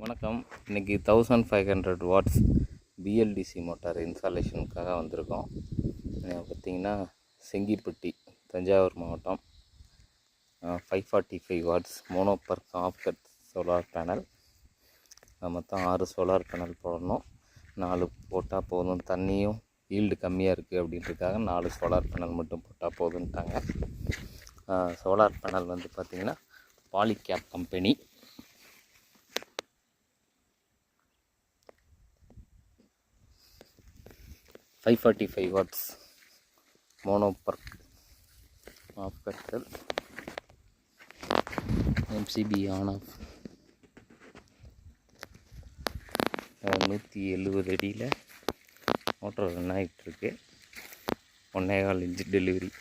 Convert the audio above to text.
வணக்கம். இன்றைக்கி 1500 watts BLDC motor இன்ஸ்டாலேஷனுக்காக வந்திருக்கோம். பார்த்திங்கன்னா செங்கிப்பட்டி, தஞ்சாவூர் மாவட்டம். 545 watts monoperc half cut solar panel. மொத்தம் 6 சோலார் பேனல் போடணும். 4 போட்டால் போதும், தண்ணியும் ஈல்டு கம்மியாக இருக்குது அப்படின்றதுக்காக 4 சோலார் பேனல் மட்டும் போட்டால் போதுன்ட்டாங்க. சோலார் பேனல் வந்து பார்த்திங்கன்னா Polycab company. Five 45 watts monoperc ஆஃப் கட்டல் எம்சிபி ஆன் ஆஃப் 170 அடியில் மோட்டர் ரன் ஆகிட்டுருக்கு. 1.25 இன்ச் டெலிவரி.